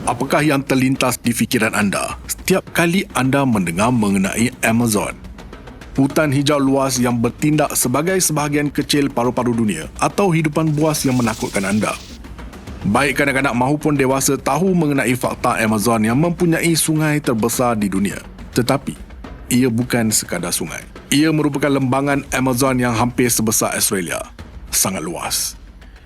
Apakah yang terlintas di fikiran anda setiap kali anda mendengar mengenai Amazon? Hutan hijau luas yang bertindak sebagai sebahagian kecil paru-paru dunia atau hidupan buas yang menakutkan anda? Baik kanak-kanak maupun dewasa tahu mengenai fakta Amazon yang mempunyai sungai terbesar di dunia. Tetapi, ia bukan sekadar sungai. Ia merupakan lembangan Amazon yang hampir sebesar Australia. Sangat luas.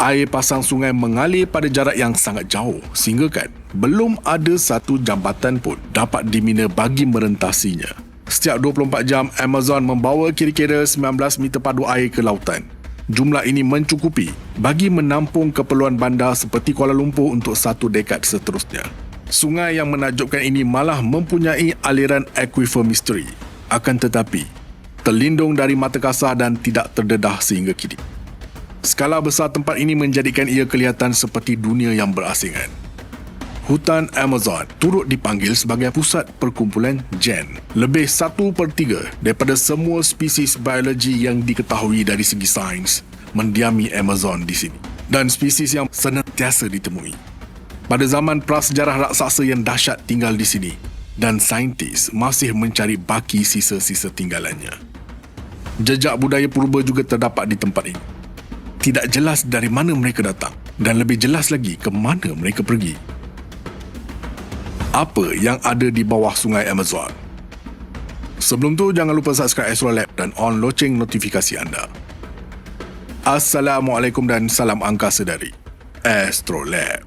Air pasang sungai mengalir pada jarak yang sangat jauh sehingga belum ada satu jambatan pun dapat dimina bagi merentasinya. Setiap 24 jam, Amazon membawa kira-kira 19 meter padu air ke lautan. Jumlah ini mencukupi bagi menampung keperluan bandar seperti Kuala Lumpur untuk 1 dekad seterusnya. Sungai yang menakjubkan ini malah mempunyai aliran akuifer misteri. Akan tetapi, terlindung dari mata kasar dan tidak terdedah sehingga kini. Skala besar tempat ini menjadikan ia kelihatan seperti dunia yang berasingan. Hutan Amazon turut dipanggil sebagai pusat perkumpulan gen. Lebih 1/3 daripada semua spesies biologi yang diketahui dari segi sains mendiami Amazon di sini. Dan spesies yang senantiasa ditemui. Pada zaman prasejarah raksasa yang dahsyat tinggal di sini dan saintis masih mencari baki sisa-sisa tinggalannya. Jejak budaya purba juga terdapat di tempat ini. Tidak jelas dari mana mereka datang dan lebih jelas lagi ke mana mereka pergi. Apa yang ada di bawah sungai Amazon? Sebelum tu, jangan lupa subscribe Astrolab dan on loceng notifikasi anda. Assalamualaikum dan salam angkasa dari Astrolab.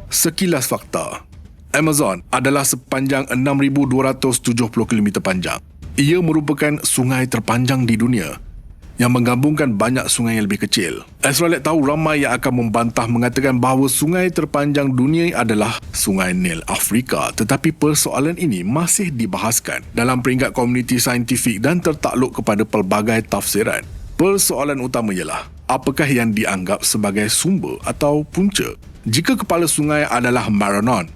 Sekilas fakta, Amazon adalah sepanjang 6,270 km panjang. Ia merupakan sungai terpanjang di dunia yang menggabungkan banyak sungai yang lebih kecil. Astrolab tahu ramai yang akan membantah mengatakan bahawa sungai terpanjang dunia adalah Sungai Nil Afrika, tetapi persoalan ini masih dibahaskan dalam peringkat komuniti saintifik dan tertakluk kepada pelbagai tafsiran. Persoalan utama ialah, apakah yang dianggap sebagai sumber atau punca? Jika kepala sungai adalah Maranon,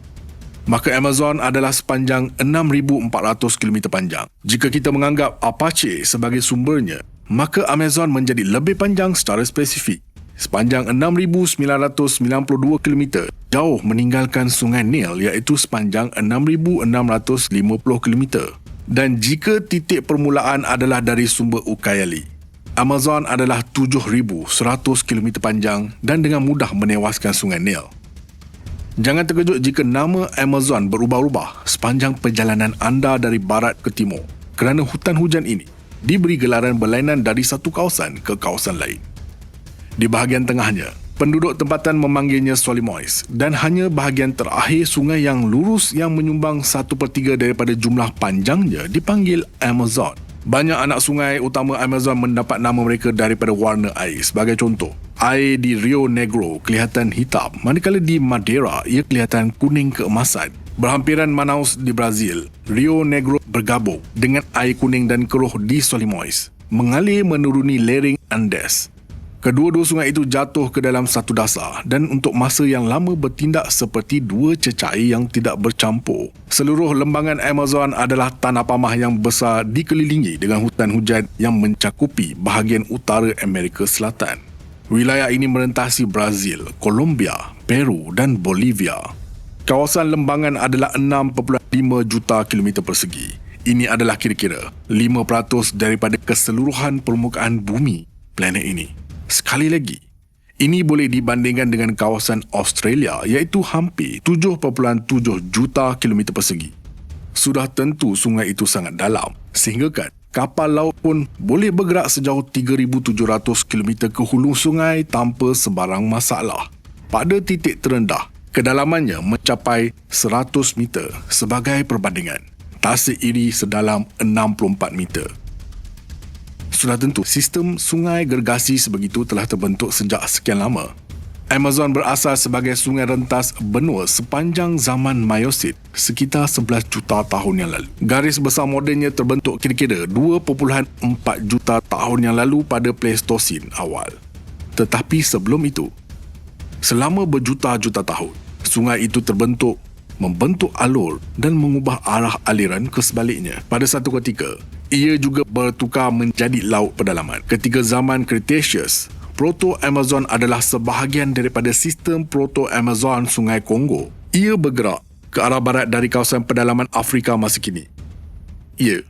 maka Amazon adalah sepanjang 6,400 km panjang. Jika kita menganggap Apache sebagai sumbernya, maka Amazon menjadi lebih panjang secara spesifik, sepanjang 6,992 km, jauh meninggalkan Sungai Nil iaitu sepanjang 6,650 km. Dan jika titik permulaan adalah dari sumber Ucayali, Amazon adalah 7,100 km panjang dan dengan mudah menewaskan Sungai Nil. Jangan terkejut jika nama Amazon berubah-ubah sepanjang perjalanan anda dari barat ke timur, kerana hutan hujan ini diberi gelaran berlainan dari satu kawasan ke kawasan lain. Di bahagian tengahnya, penduduk tempatan memanggilnya Solimois dan hanya bahagian terakhir sungai yang lurus yang menyumbang 1/3 daripada jumlah panjangnya dipanggil Amazon. Banyak anak sungai utama Amazon mendapat nama mereka daripada warna air. Sebagai contoh, air di Rio Negro kelihatan hitam, manakala di Madeira ia kelihatan kuning keemasan. Berhampiran Manaus di Brazil, Rio Negro bergabung dengan air kuning dan keruh di Solimois, mengalir menuruni lereng Andes. Kedua-dua sungai itu jatuh ke dalam satu dasar dan untuk masa yang lama bertindak seperti dua cecair yang tidak bercampur. Seluruh lembangan Amazon adalah tanah pamah yang besar dikelilingi dengan hutan hujan yang mencakupi bahagian utara Amerika Selatan. Wilayah ini merentasi Brazil, Colombia, Peru dan Bolivia. Kawasan lembangan adalah 6.5 juta kilometer persegi. Ini adalah kira-kira 5% daripada keseluruhan permukaan bumi planet ini. Sekali lagi, ini boleh dibandingkan dengan kawasan Australia iaitu hampir 7.7 juta kilometer persegi. Sudah tentu sungai itu sangat dalam sehingga kapal laut pun boleh bergerak sejauh 3,700 km ke hulu sungai tanpa sebarang masalah. Pada titik terendah, kedalamannya mencapai 100 meter sebagai perbandingan. Tasik Iri sedalam 64 meter. Sudah tentu, sistem sungai gergasi sebegitu telah terbentuk sejak sekian lama. Amazon berasal sebagai sungai rentas benua sepanjang zaman Mayosit, sekitar 11 juta tahun yang lalu. Garis besar modennya terbentuk kira-kira 2.4 juta tahun yang lalu pada Pleistosen awal. Tetapi sebelum itu, selama berjuta-juta tahun, sungai itu terbentuk, membentuk alur dan mengubah arah aliran ke sebaliknya. Pada satu ketika, ia juga bertukar menjadi laut pedalaman. Ketika zaman Cretaceous, Proto-Amazon adalah sebahagian daripada sistem Proto-Amazon Sungai Kongo. Ia bergerak ke arah barat dari kawasan pedalaman Afrika masa kini. Ya,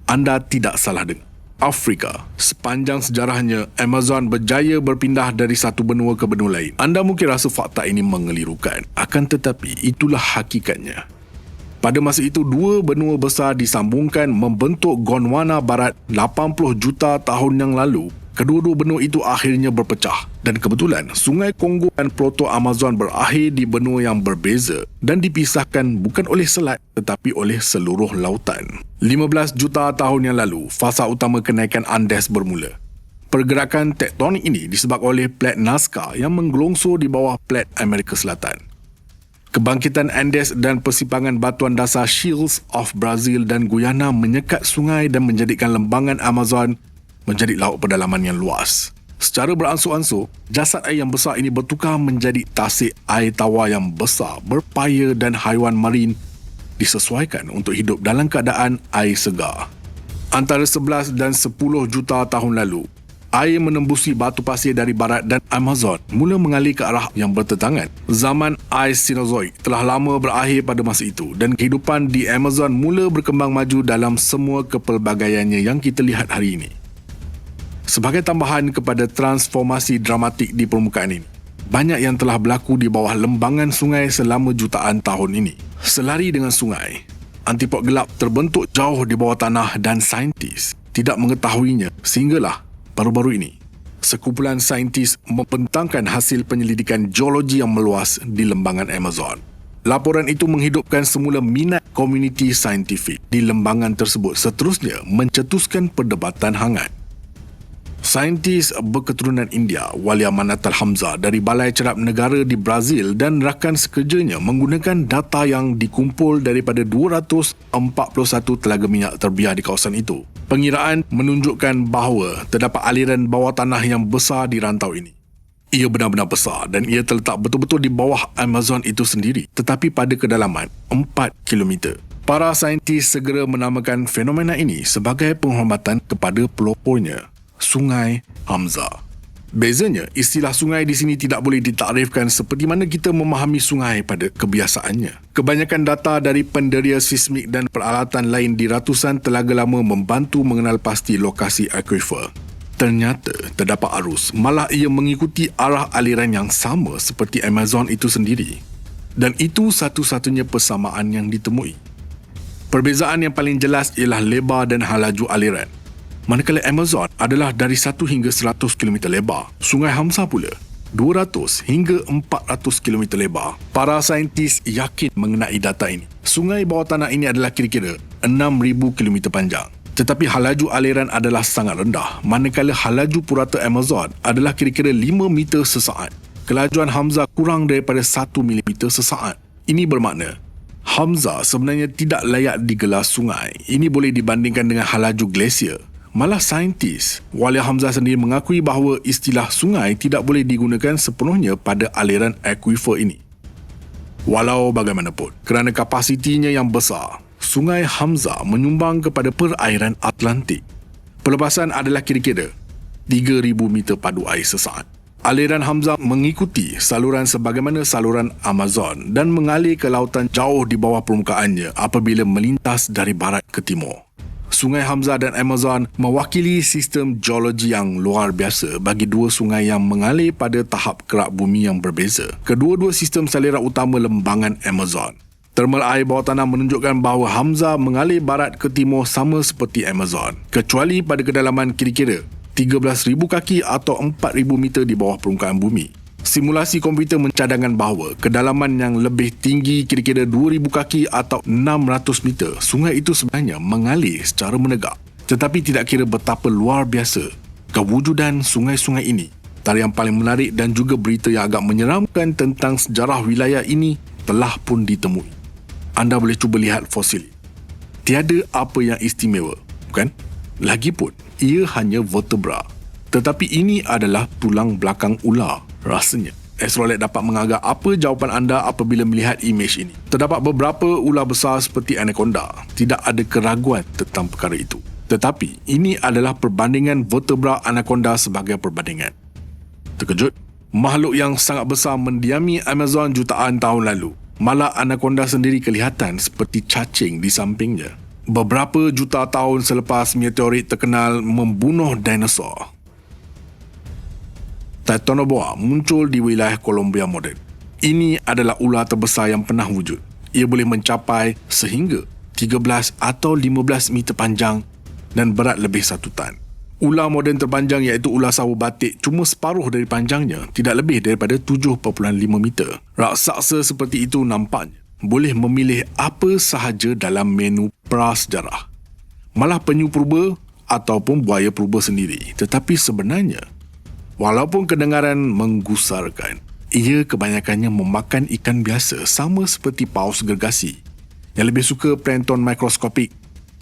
anda tidak salah dengar. Afrika, sepanjang sejarahnya, Amazon berjaya berpindah dari satu benua ke benua lain. Anda mungkin rasa fakta ini mengelirukan, akan tetapi itulah hakikatnya. Pada masa itu, dua benua besar disambungkan membentuk Gondwana Barat 80 juta tahun yang lalu. Kedua-dua benua itu akhirnya berpecah dan kebetulan Sungai Kongo dan Proto-Amazon berakhir di benua yang berbeza dan dipisahkan bukan oleh selat tetapi oleh seluruh lautan. 15 juta tahun yang lalu, fasa utama kenaikan Andes bermula. Pergerakan tektonik ini disebabkan oleh plat Nazca yang menggelongsor di bawah plat Amerika Selatan. Kebangkitan Andes dan persimpangan batuan dasar Shields of Brazil dan Guyana menyekat sungai dan menjadikan lembangan Amazon menjadi laut pedalaman yang luas. Secara beransur-ansur, jasad air yang besar ini bertukar menjadi tasik air tawar yang besar, berpaya dan haiwan marin disesuaikan untuk hidup dalam keadaan air segar. Antara 11 dan 10 juta tahun lalu, air menembusi batu pasir dari barat dan Amazon mula mengalir ke arah yang bertentangan. Zaman ais Cenozoik telah lama berakhir pada masa itu dan kehidupan di Amazon mula berkembang maju dalam semua kepelbagaiannya yang kita lihat hari ini. Sebagai tambahan kepada transformasi dramatik di permukaan ini, banyak yang telah berlaku di bawah lembangan sungai selama jutaan tahun ini. Selari dengan sungai, antipod gelap terbentuk jauh di bawah tanah dan saintis tidak mengetahuinya sehinggalah baru-baru ini sekumpulan saintis membentangkan hasil penyelidikan geologi yang meluas di lembangan Amazon. Laporan itu menghidupkan semula minat komuniti saintifik di lembangan tersebut, seterusnya mencetuskan perdebatan hangat. Saintis berketurunan India, Walia Manatal Hamza dari Balai Cerap Negara di Brazil dan rakan sekerjanya menggunakan data yang dikumpul daripada 241 telaga minyak terbiar di kawasan itu. Pengiraan menunjukkan bahawa terdapat aliran bawah tanah yang besar di rantau ini. Ia benar-benar besar dan ia terletak betul-betul di bawah Amazon itu sendiri, tetapi pada kedalaman 4 km. Para saintis segera menamakan fenomena ini sebagai penghormatan kepada pelopornya, Sungai Hamza. Bezanya, istilah sungai di sini tidak boleh ditakrifkan seperti mana kita memahami sungai pada kebiasaannya. Kebanyakan data dari penderia seismik dan peralatan lain di ratusan telaga lama membantu mengenal pasti lokasi akuifer. Ternyata terdapat arus, malah ia mengikuti arah aliran yang sama seperti Amazon itu sendiri. Dan itu satu-satunya persamaan yang ditemui. Perbezaan yang paling jelas ialah lebar dan halaju aliran. Manakala Amazon adalah dari 1 hingga 100 km lebar, Sungai Hamza pula 200 hingga 400 km lebar. Para saintis yakin mengenai data ini. Sungai bawah tanah ini adalah kira-kira 6,000 km panjang. Tetapi halaju aliran adalah sangat rendah, manakala halaju purata Amazon adalah kira-kira 5 meter sesaat. Kelajuan Hamza kurang daripada 1 mm sesaat. Ini bermakna Hamza sebenarnya tidak layak digelar sungai. Ini boleh dibandingkan dengan halaju glasier. Malah saintis Walia Hamza sendiri mengakui bahawa istilah sungai tidak boleh digunakan sepenuhnya pada aliran akuifer ini. Walau bagaimanapun, kerana kapasitinya yang besar, Sungai Hamza menyumbang kepada perairan Atlantik. Pelepasan adalah kira-kira 3,000 meter padu air sesaat. Aliran Hamza mengikuti saluran sebagaimana saluran Amazon dan mengalir ke lautan jauh di bawah permukaannya apabila melintas dari barat ke timur. Sungai Hamza dan Amazon mewakili sistem geologi yang luar biasa bagi dua sungai yang mengalir pada tahap kerak bumi yang berbeza. Kedua-dua sistem saliran utama lembangan Amazon. Termal air bawah tanah menunjukkan bahawa Hamza mengalir barat ke timur sama seperti Amazon, kecuali pada kedalaman kira-kira 13,000 kaki atau 4,000 meter di bawah permukaan bumi. Simulasi komputer mencadangkan bahawa kedalaman yang lebih tinggi kira-kira 2,000 kaki atau 600 meter, sungai itu sebenarnya mengalir secara menegak. Tetapi tidak kira betapa luar biasa kewujudan sungai-sungai ini. Antara yang paling menarik dan juga berita yang agak menyeramkan tentang sejarah wilayah ini telah pun ditemui. Anda boleh cuba lihat fosil. Tiada apa yang istimewa, bukan? Lagipun, ia hanya vertebra. Tetapi ini adalah tulang belakang ular, rasanya. Astrolet dapat mengagak apa jawapan anda apabila melihat imej ini. Terdapat beberapa ular besar seperti anaconda. Tidak ada keraguan tentang perkara itu. Tetapi, ini adalah perbandingan vertebra anaconda sebagai perbandingan. Terkejut? Makhluk yang sangat besar mendiami Amazon jutaan tahun lalu. Malah anaconda sendiri kelihatan seperti cacing di sampingnya. Beberapa juta tahun selepas meteorit terkenal membunuh dinosaur, Titanoboa muncul di wilayah Colombia moden. Ini adalah ular terbesar yang pernah wujud. Ia boleh mencapai sehingga 13 atau 15 meter panjang dan berat lebih 1 tan. Ular moden terpanjang iaitu ular sawo batik cuma separuh dari panjangnya, tidak lebih daripada 7.5 meter. Raksasa seperti itu nampaknya boleh memilih apa sahaja dalam menu prasejarah. Malah penyu purba ataupun buaya purba sendiri. Tetapi sebenarnya, walaupun kedengaran menggusarkan, ia kebanyakannya memakan ikan biasa sama seperti paus gergasi yang lebih suka plankton mikroskopik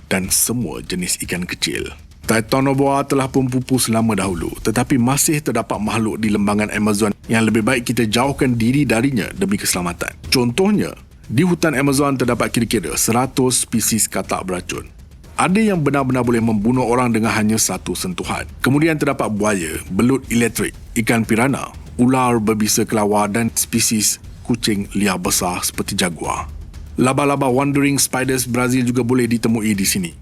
dan semua jenis ikan kecil. Titanoboa telah pun pupus lama dahulu, tetapi masih terdapat makhluk di lembangan Amazon yang lebih baik kita jauhkan diri darinya demi keselamatan. Contohnya, di hutan Amazon terdapat kira-kira 100 spesies katak beracun. Ada yang benar-benar boleh membunuh orang dengan hanya satu sentuhan. Kemudian terdapat buaya, belut elektrik, ikan pirana, ular berbisa kelawar dan spesies kucing liar besar seperti jaguar. Laba-laba wandering spiders Brazil juga boleh ditemui di sini.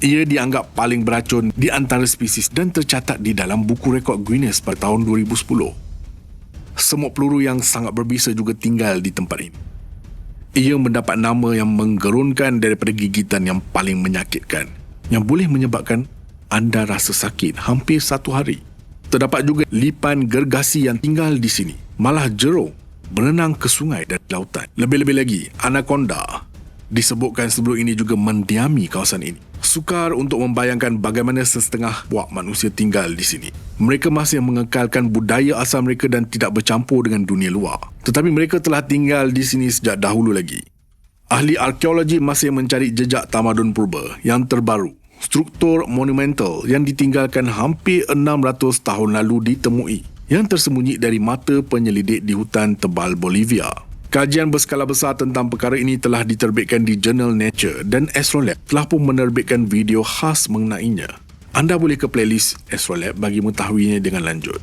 Ia dianggap paling beracun di antara spesies dan tercatat di dalam buku rekod Guinness pada tahun 2010. Semut peluru yang sangat berbisa juga tinggal di tempat ini. Ia mendapat nama yang menggerunkan daripada gigitan yang paling menyakitkan, yang boleh menyebabkan anda rasa sakit hampir 1 hari. Terdapat juga lipan gergasi yang tinggal di sini, malah jerung berenang ke sungai dan lautan. Lebih-lebih lagi, anaconda disebutkan sebelum ini juga mendiami kawasan ini. Sukar untuk membayangkan bagaimana sesetengah buah manusia tinggal di sini. Mereka masih mengekalkan budaya asal mereka dan tidak bercampur dengan dunia luar. Tetapi mereka telah tinggal di sini sejak dahulu lagi. Ahli arkeologi masih mencari jejak tamadun purba yang terbaru. Struktur monumental yang ditinggalkan hampir 600 tahun lalu ditemui, yang tersembunyi dari mata penyelidik di hutan tebal Bolivia. Kajian berskala besar tentang perkara ini telah diterbitkan di jurnal Nature dan Astrolab telah pun menerbitkan video khas mengenainya. Anda boleh ke playlist Astrolab bagi mengetahuinya dengan lanjut.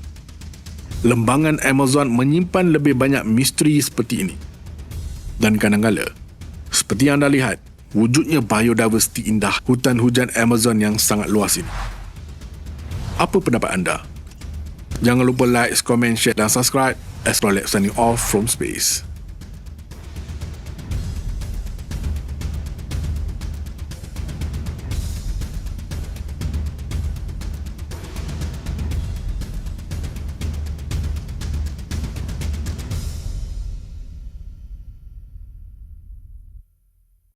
Lembangan Amazon menyimpan lebih banyak misteri seperti ini. Dan kadang-kadang, seperti yang anda lihat, wujudnya biodiversiti indah hutan hujan Amazon yang sangat luas ini. Apa pendapat anda? Jangan lupa like, comment, share dan subscribe. Astrolab signing off from space.